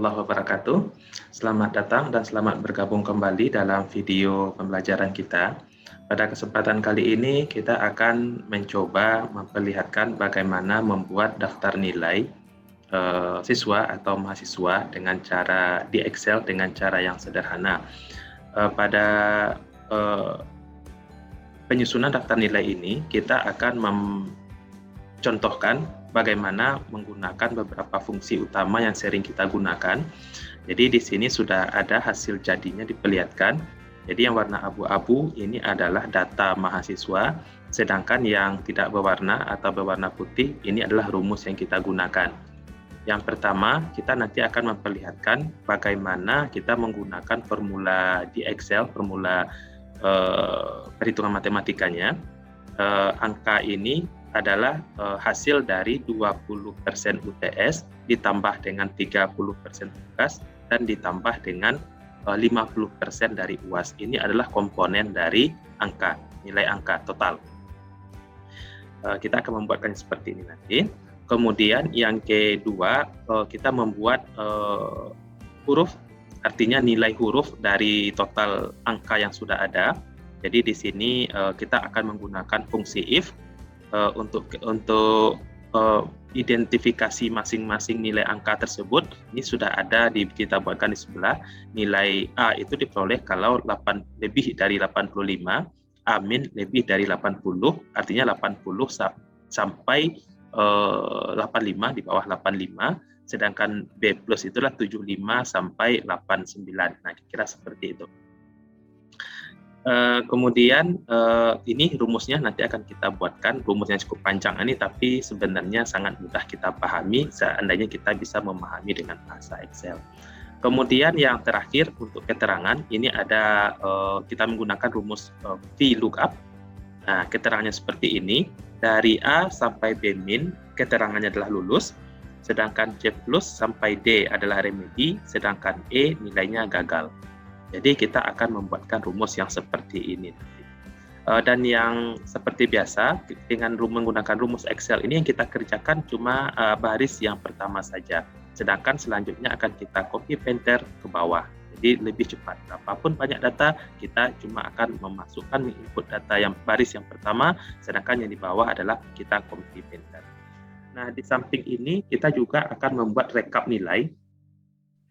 warahmatullahi wabarakatuh. Selamat datang dan selamat bergabung kembali dalam video pembelajaran kita. Pada kesempatan kali ini kita akan mencoba memperlihatkan bagaimana membuat daftar nilai siswa atau mahasiswa dengan cara di Excel dengan cara yang sederhana. Pada penyusunan daftar nilai ini kita akan contohkan bagaimana menggunakan beberapa fungsi utama yang sering kita gunakan. Jadi di sini sudah ada hasil jadinya diperlihatkan. Jadi yang warna abu-abu ini adalah data mahasiswa, sedangkan yang tidak berwarna atau berwarna putih ini adalah rumus yang kita gunakan. Yang pertama, kita nanti akan memperlihatkan bagaimana kita menggunakan formula di Excel, formula perhitungan matematikanya. Angka ini adalah hasil dari 20% UTS ditambah dengan 30% tugas dan ditambah dengan 50% dari UAS. Ini adalah komponen dari angka, nilai angka total. Kita akan membuatkan seperti ini nanti. Kemudian yang kedua, kita membuat huruf, artinya nilai huruf dari total angka yang sudah ada. Jadi di sini kita akan menggunakan fungsi if untuk identifikasi masing-masing nilai angka tersebut. Ini sudah ada kita buatkan di sebelah. Nilai A itu diperoleh kalau lebih dari 85, A min lebih dari 80, artinya 80 sampai 85, di bawah 85, sedangkan B plus itulah 75 sampai 89. Nah, kira seperti itu. Kemudian ini rumusnya nanti akan kita buatkan, rumusnya cukup panjang ini tapi sebenarnya sangat mudah kita pahami seandainya kita bisa memahami dengan bahasa Excel. Kemudian yang terakhir untuk keterangan ini ada kita menggunakan rumus VLOOKUP. Nah, keterangannya seperti ini, dari A sampai B min keterangannya adalah lulus, sedangkan C plus sampai D adalah remedi, sedangkan E nilainya gagal. Jadi kita akan membuatkan rumus yang seperti ini nanti. Dan yang seperti biasa dengan menggunakan rumus Excel ini yang kita kerjakan cuma baris yang pertama saja. Sedangkan selanjutnya akan kita copy paste ke bawah. Jadi lebih cepat. Apapun banyak data, kita cuma akan memasukkan input data yang baris yang pertama, sedangkan yang di bawah adalah kita copy paste. Nah, di samping ini kita juga akan membuat rekap nilai.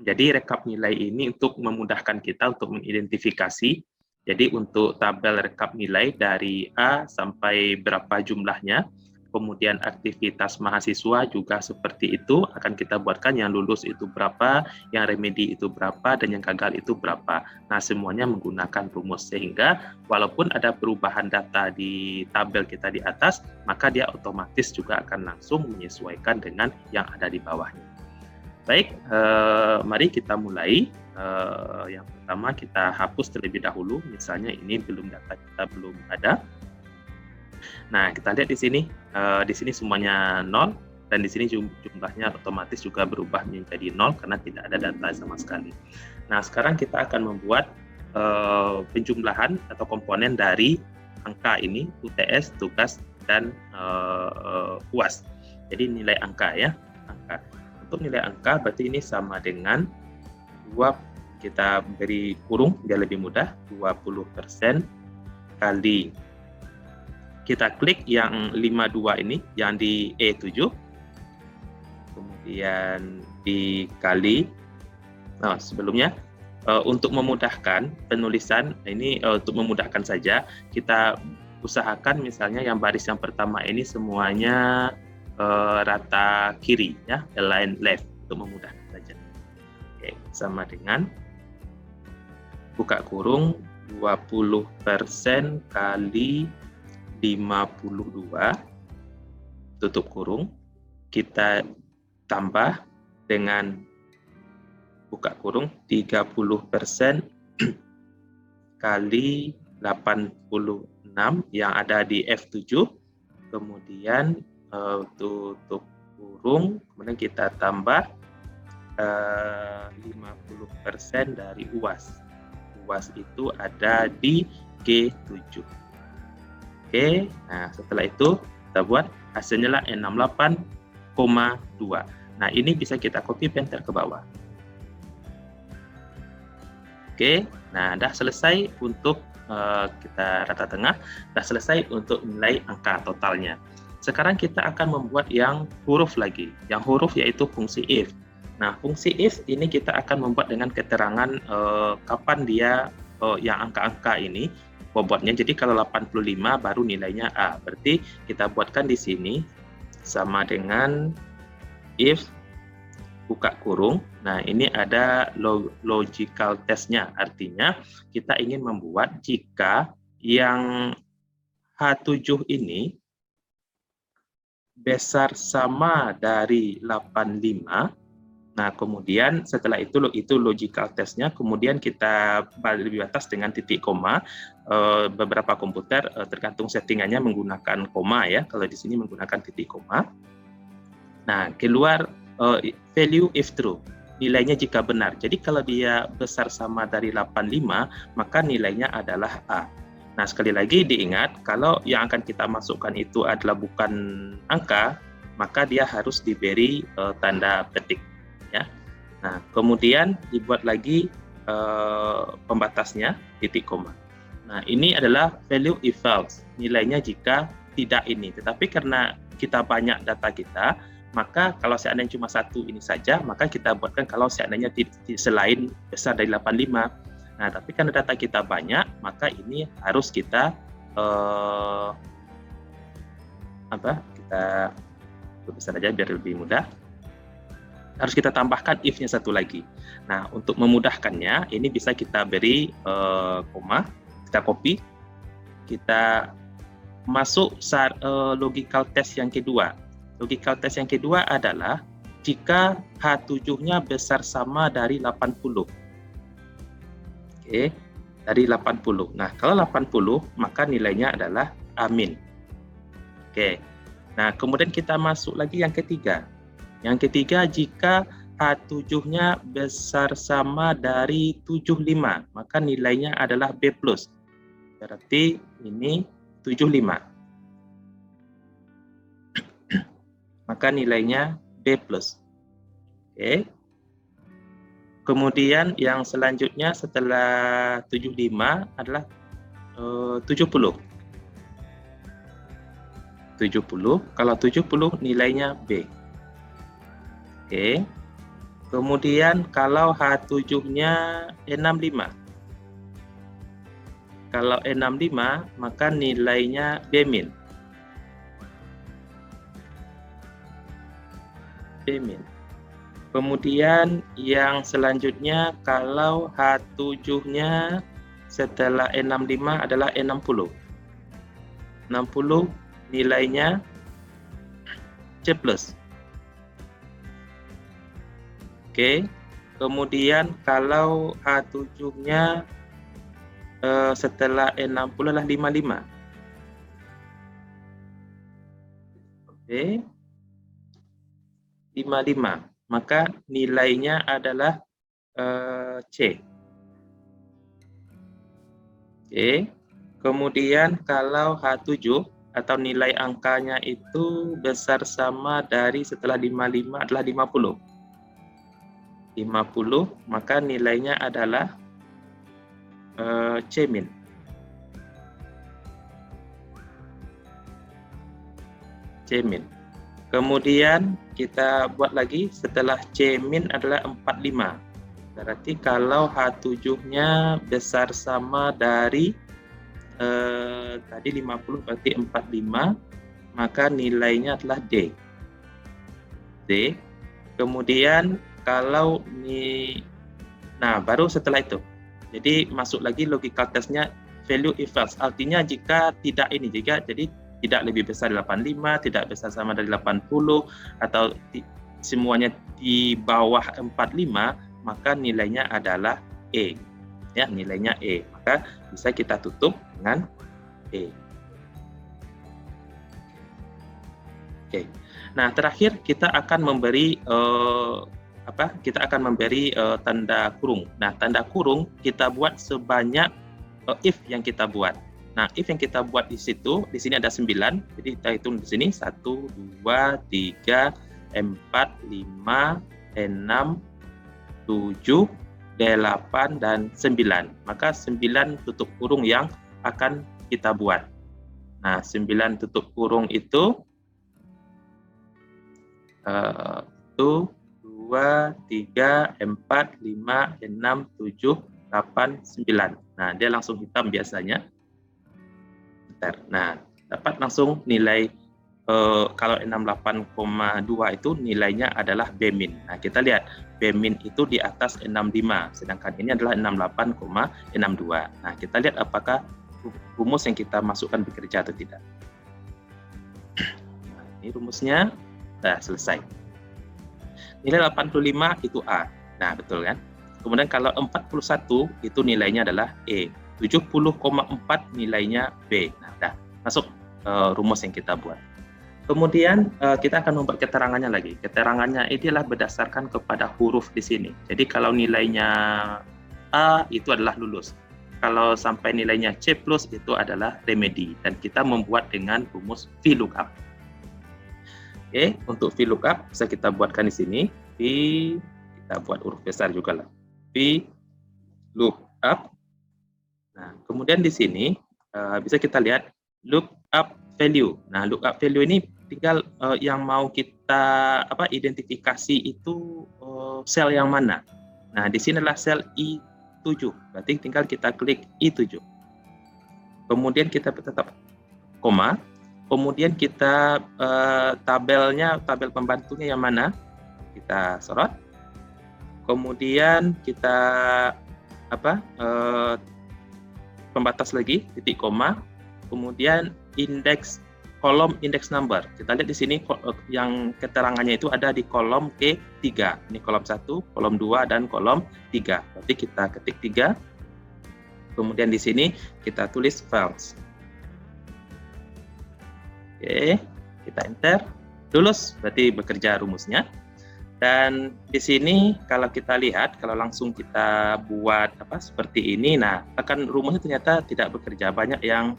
Jadi rekap nilai ini untuk memudahkan kita untuk mengidentifikasi. Jadi untuk tabel rekap nilai dari A sampai berapa jumlahnya, kemudian aktivitas mahasiswa juga seperti itu akan kita buatkan, yang lulus itu berapa, yang remedi itu berapa, dan yang gagal itu berapa. Nah, semuanya menggunakan rumus sehingga walaupun ada perubahan data di tabel kita di atas, maka dia otomatis juga akan langsung menyesuaikan dengan yang ada di bawahnya. Baik, mari kita mulai. Yang pertama kita hapus terlebih dahulu, misalnya ini data kita belum ada. Nah, kita lihat di sini semuanya 0 dan di sini jumlahnya otomatis juga berubah menjadi 0 karena tidak ada data sama sekali. Nah, sekarang kita akan membuat penjumlahan atau komponen dari angka ini, UTS, tugas, dan UAS. Jadi nilai angka ya, angka. Untuk nilai angka berarti ini sama dengan 2, kita beri kurung biar lebih mudah, 20% kali, kita klik yang 52 ini, yang di E7, kemudian dikali, sebelumnya untuk memudahkan penulisan, ini untuk memudahkan saja, kita usahakan misalnya yang baris yang pertama ini semuanya rata kiri ya, align left untuk memudahkan saja. Oke, sama dengan buka kurung 20% kali 52 tutup kurung, kita tambah dengan buka kurung 30% kali 86 yang ada di F7, kemudian tutup kurung, kemudian kita tambah 50% dari UAS. UAS itu ada di G7. Oke, nah setelah itu kita buat hasilnya lah 68,2. Nah, ini bisa kita copy paste ke bawah. Oke, nah dah selesai untuk kita rata tengah, dah selesai untuk nilai angka totalnya. Sekarang kita akan membuat yang huruf lagi. Yang huruf yaitu fungsi if. Nah, fungsi if ini kita akan membuat dengan keterangan kapan dia yang angka-angka ini bobotnya. Jadi kalau 85 baru nilainya A. Berarti kita buatkan di sini sama dengan if buka kurung. Nah, ini ada logical testnya. Artinya kita ingin membuat jika yang H7 ini besar sama dari 85. Nah, kemudian setelah itu logical testnya, kemudian kita lebih batas dengan titik koma. Beberapa komputer tergantung settingannya menggunakan koma ya. Kalau di sini menggunakan titik koma. Nah, keluar value if true, nilainya jika benar. Jadi kalau dia besar sama dari 85, maka nilainya adalah A. Nah, sekali lagi diingat, kalau yang akan kita masukkan itu adalah bukan angka, maka dia harus diberi tanda petik. Ya. Nah, kemudian dibuat lagi pembatasnya, titik koma. Nah, ini adalah value if false, nilainya jika tidak ini. Tetapi karena kita banyak data kita, maka kalau seandainya cuma satu ini saja, maka kita buatkan kalau seandainya selain besar dari 85. Nah, tapi karena data kita banyak, maka ini harus kita kita besar aja biar lebih mudah. Harus kita tambahkan if-nya satu lagi. Nah, untuk memudahkannya, ini bisa kita beri koma, kita copy, kita masuk logical test yang kedua. Logical test yang kedua adalah jika H7-nya besar sama dari 80. Oke, dari 80. Nah, kalau 80, maka nilainya adalah amin. Oke. Nah, kemudian kita masuk lagi yang ketiga. Yang ketiga, jika H7-nya besar sama dari 75, maka nilainya adalah B+. Berarti ini 75. Maka nilainya B+. Oke. Kemudian yang selanjutnya setelah 75 adalah 70. 70. Kalau 70 nilainya B. Oke. Kemudian kalau H7-nya 65. Kalau 65 maka nilainya B-. Kemudian yang selanjutnya kalau H7-nya setelah 65 adalah 60. 60 nilainya C+. Oke. Kemudian kalau H7-nya setelah 60 adalah 55. Oke. 55, maka nilainya adalah C. Oke. Kemudian kalau H7 atau nilai angkanya itu besar sama dari setelah 55 adalah 50. 50, maka nilainya adalah C-. C-. Kemudian kita buat lagi setelah C- adalah 45. Berarti kalau H7-nya besar sama dari tadi 50 berarti 45, maka nilainya adalah D. D. Kemudian kalau nah baru setelah itu. Jadi masuk lagi logical testnya value if false. Artinya jika tidak ini, jadi tidak lebih besar dari 85, tidak besar sama dari 80, atau semuanya di bawah 45, maka nilainya adalah E. Ya, nilainya E. Maka bisa kita tutup dengan E. Oke. Nah, terakhir kita akan memberi tanda kurung. Nah, tanda kurung kita buat sebanyak if yang kita buat. Nah, if yang kita buat di sini ada 9. Jadi kita hitung di sini 1, 2, 3, 4, 5, 6, 7, D8, dan 9. Maka 9 tutup kurung yang akan kita buat. Nah, 9 tutup kurung itu 1, 2, 3, 4, 5, 6, 7, 8, 9. Nah, dia langsung hitam biasanya. Bentar. Nah, dapat langsung nilai kalau 68,2 itu nilainya adalah B-min. Nah, kita lihat B-min itu di atas 65, sedangkan ini adalah 68,62. Nah, kita lihat apakah rumus yang kita masukkan bekerja atau tidak. Nah, ini rumusnya. Nah, selesai. Nilai 85 itu A. Nah, betul kan? Kemudian kalau 41 itu nilainya adalah E. 70,4 nilainya B. Nah, dah masuk rumus yang kita buat. Kemudian kita akan membuat keterangannya lagi. Keterangannya inilah berdasarkan kepada huruf di sini. Jadi kalau nilainya A itu adalah lulus. Kalau sampai nilainya C+ itu adalah remedi. Dan kita membuat dengan rumus VLOOKUP. Oke, untuk VLOOKUP bisa kita buatkan di sini. Kita buat huruf besar juga lah. VLOOKUP. Nah, kemudian di sini bisa kita lihat lookup value. Nah, lookup value ini tinggal yang mau kita identifikasi itu sel yang mana. Nah, di sini adalah sel I7. Berarti tinggal kita klik I7. Kemudian kita tetap koma. Kemudian kita tabel pembantunya yang mana? Kita sorot. Kemudian kita pembatas lagi, titik koma. Kemudian kolom index number. Kita lihat di sini yang keterangannya itu ada di kolom K3. Ini kolom 1, kolom 2, dan kolom 3. Berarti kita ketik 3. Kemudian di sini kita tulis false. Oke, kita enter. Lulus, berarti bekerja rumusnya. Dan di sini kalau kita lihat, kalau langsung kita buat seperti ini, nah akan rumusnya ternyata tidak bekerja. Banyak yang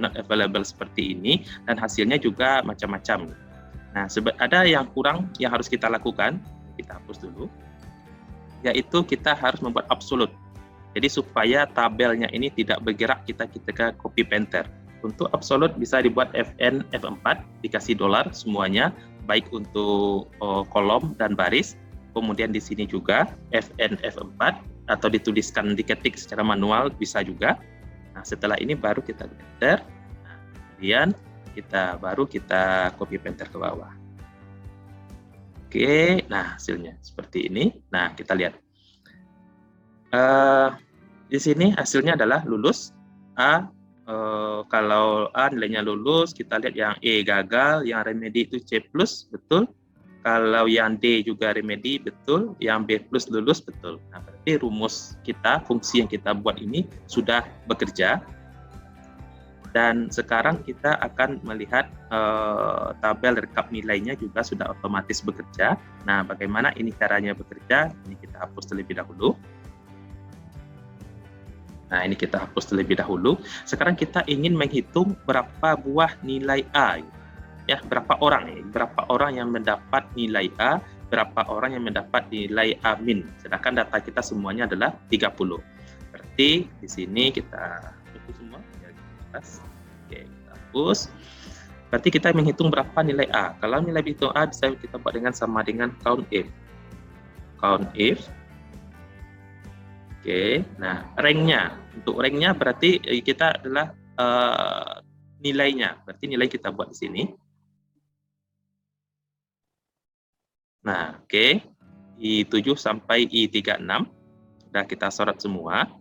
not available seperti ini, dan hasilnya juga macam-macam. Nah, ada yang kurang yang harus kita lakukan, kita hapus dulu, yaitu kita harus membuat absolute. Jadi supaya tabelnya ini tidak bergerak kita copy painter. Untuk absolute bisa dibuat FN F4, dikasih $, semuanya, baik untuk kolom dan baris. Kemudian di sini juga FN F4, atau dituliskan diketik secara manual bisa juga. Nah, setelah ini baru kita enter. Nah, kemudian kita copy painter ke bawah. Oke, nah hasilnya seperti ini. Nah, kita lihat. Di sini hasilnya adalah lulus. A, kalau A nilainya lulus, kita lihat yang E gagal, yang remedi itu C+, betul. Kalau yang D juga remedi, betul. Yang B+ lulus, betul. Nah, berarti rumus kita, fungsi yang kita buat ini sudah bekerja. Dan sekarang kita akan melihat tabel rekap nilainya juga sudah otomatis bekerja. Nah, bagaimana ini caranya bekerja? Ini kita hapus terlebih dahulu. Nah, ini kita hapus terlebih dahulu. Sekarang kita ingin menghitung berapa buah nilai A. Ya, berapa orang yang mendapat nilai A, berapa orang yang mendapat nilai A-. Sedangkan data kita semuanya adalah 30. Berarti di sini kita hapus semua. Oke, kita hapus. Berarti kita menghitung berapa nilai A. Kalau nilai hitung A bisa kita buat sama dengan COUNTIF. COUNTIF. Oke, nah ranknya, untuk ranknya berarti kita adalah nilainya, berarti nilai kita buat di sini. Nah, oke, I7 sampai I36 sudah kita sorot semua.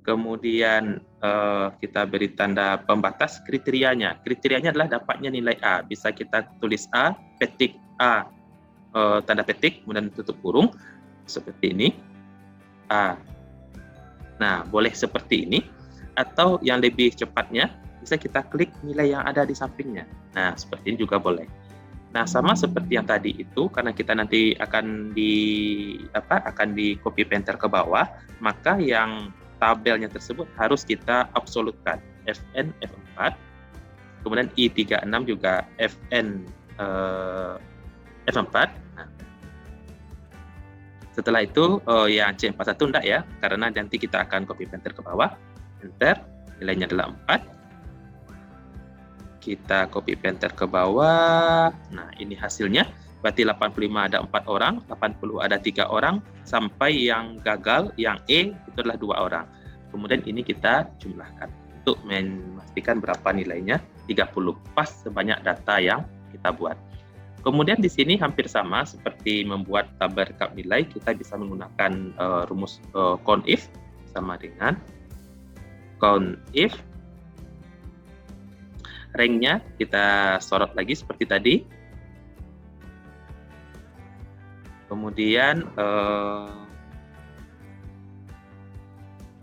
Kemudian kita beri tanda pembatas kriterianya. Kriterianya adalah dapatnya nilai A. Bisa kita tulis A, petik A, tanda petik, kemudian tutup kurung seperti ini. A. Nah, boleh seperti ini, atau yang lebih cepatnya bisa kita klik nilai yang ada di sampingnya. Nah, seperti ini juga boleh. Nah, sama seperti yang tadi itu, karena kita nanti akan di copy painter ke bawah, maka yang tabelnya tersebut harus kita absolutkan. FN F4, kemudian I36 juga FN F4. Nah, Setelah itu yang C41 enggak ya, karena nanti kita akan copy enter ke bawah. Enter, nilainya adalah 4. Kita copy enter ke bawah. Nah, ini hasilnya. Berarti 85 ada 4 orang, 80 ada 3 orang, sampai yang gagal, yang E, itu adalah 2 orang. Kemudian ini kita jumlahkan untuk memastikan berapa nilainya, 30. Pas sebanyak data yang kita buat. Kemudian di sini hampir sama seperti membuat tabel rekap nilai, kita bisa menggunakan rumus COUNT-IF sama dengan COUNT-IF. Rank-nya kita sorot lagi seperti tadi. Kemudian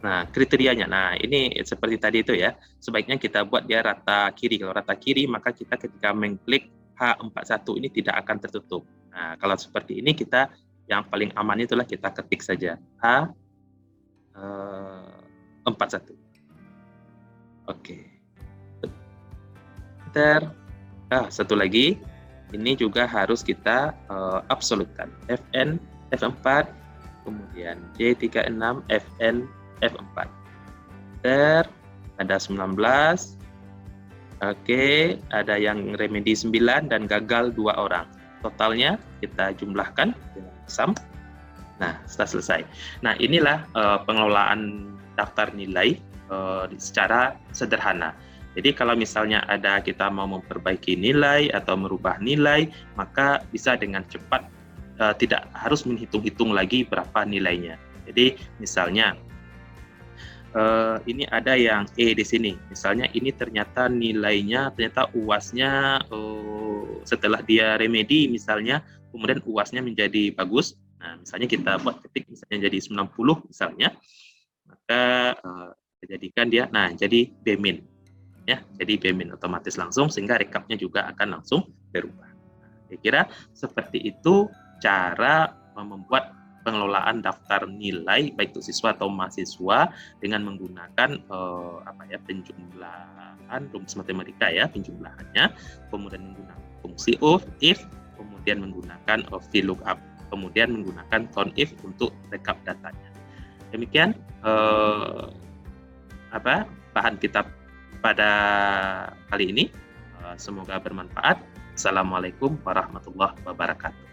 nah, kriterianya. Nah, ini seperti tadi itu ya. Sebaiknya kita buat dia rata kiri. Kalau rata kiri, maka kita ketika mengklik H41 ini tidak akan tertutup. Nah, kalau seperti ini kita yang paling aman itulah kita ketik saja H41. Oke. Enter. Satu lagi. Ini juga harus kita absolutkan. Fn F4, kemudian J36 Fn F4. Enter. Ada 19. Oke, ada yang remedi 9 dan gagal 2 orang. Totalnya kita jumlahkan dengan sum. Nah, setelah selesai. Nah, inilah pengelolaan daftar nilai secara sederhana. Jadi kalau misalnya ada kita mau memperbaiki nilai atau merubah nilai, maka bisa dengan cepat, tidak harus menghitung-hitung lagi berapa nilainya. Jadi misalnya ini ada yang E di sini. Misalnya ini ternyata nilainya, ternyata UAS-nya setelah dia remedi misalnya, kemudian UAS-nya menjadi bagus. Nah, misalnya kita buat ketik misalnya jadi 90 misalnya, maka kita jadikan dia, nah jadi B-min. Ya, jadi B-min otomatis langsung, sehingga rekapnya juga akan langsung berubah. Saya kira seperti itu cara membuat pengelolaan daftar nilai baik untuk siswa atau mahasiswa dengan menggunakan penjumlahan rumus matematika ya, penjumlahannya, kemudian menggunakan fungsi if, kemudian menggunakan VLOOKUP, kemudian menggunakan COUNT-IF untuk rekap datanya. Demikian bahan kita pada kali ini. Semoga bermanfaat. Assalamualaikum warahmatullahi wabarakatuh.